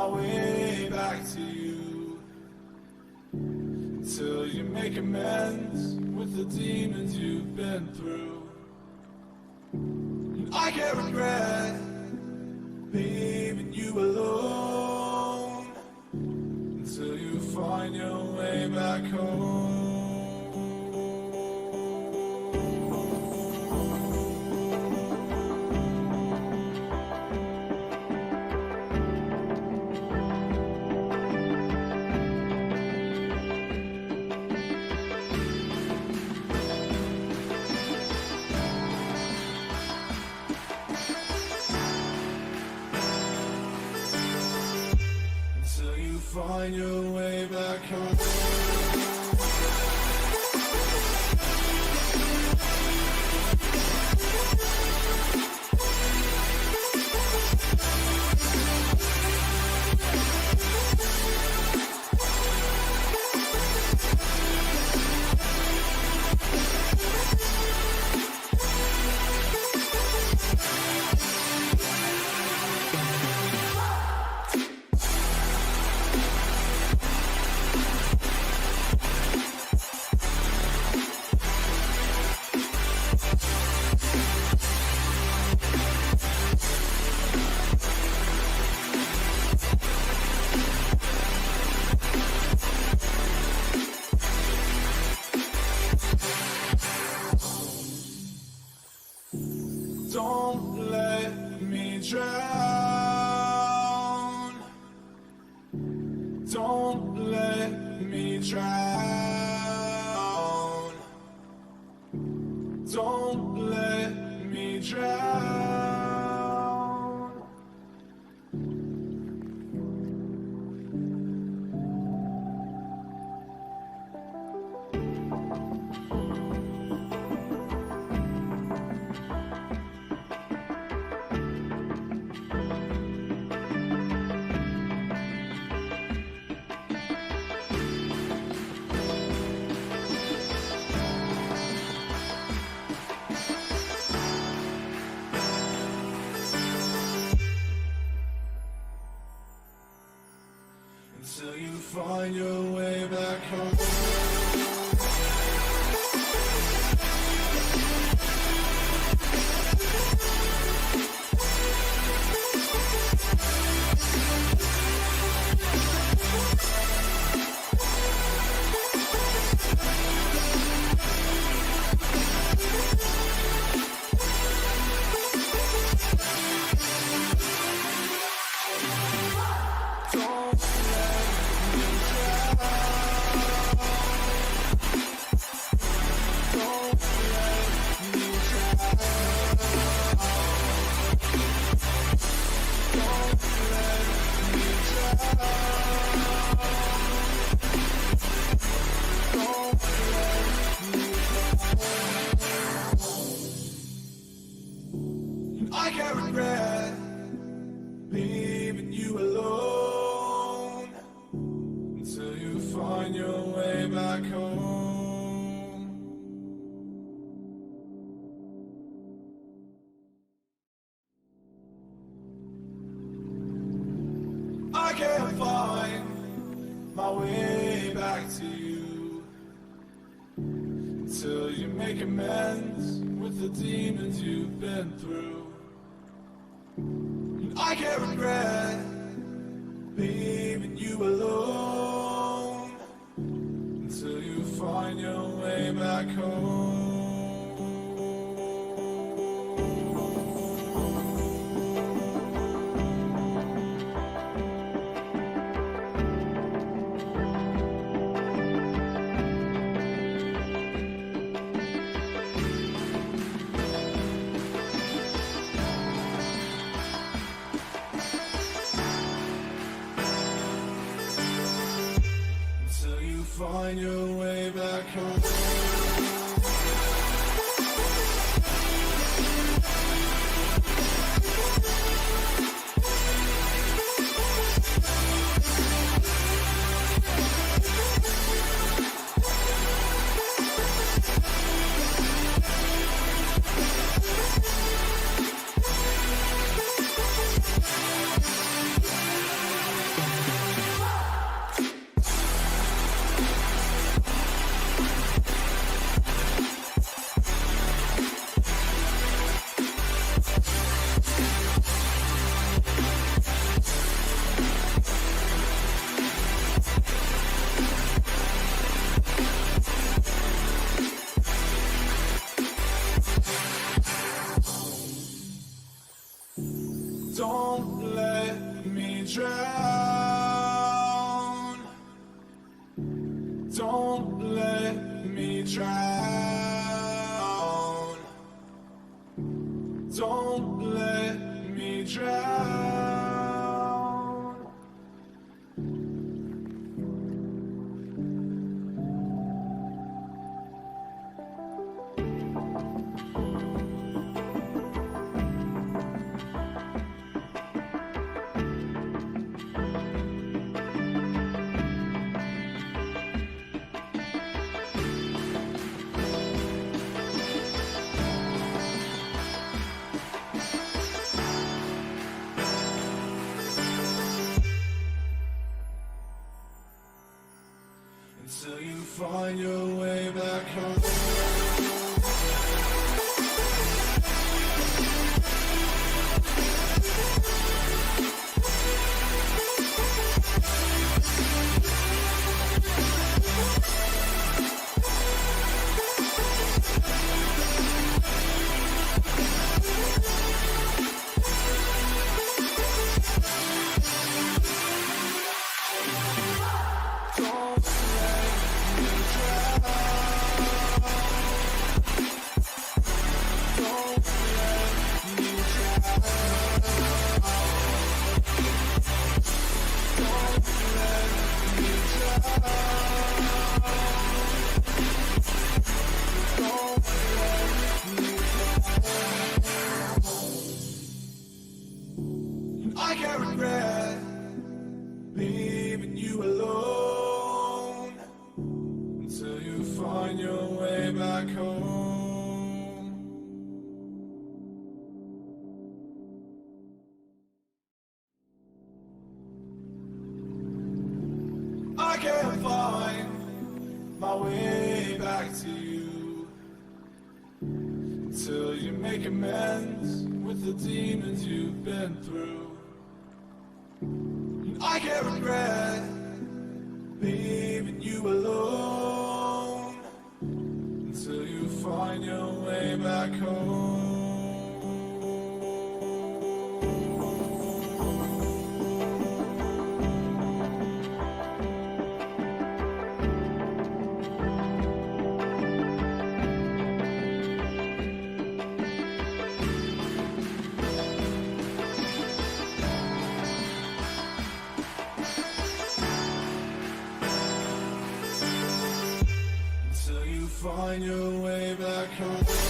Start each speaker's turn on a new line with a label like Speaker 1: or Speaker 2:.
Speaker 1: my way back to you, until you make amends with the demons you've been through. And I can't regret leaving you alone, until you find your way back home. Find your way back home. Don't let me drown. Don't let me drown. Don't let me drown. Until you find your way back home. I can't regret leaving you alone, until you find your way back home. I can't find my way back to you, until you make amends with the demons you've been through. I can't regret leaving you alone, until you find your way back home. Find your way back home. Don't let me drown. Don't let me drown. Until you find your way back home. I can't regret leaving you alone until you find your way back home. I can't find my way back to you until you make amends with the demons you've been through. I can't regret leaving you alone until you find your way back home. Find your way back home.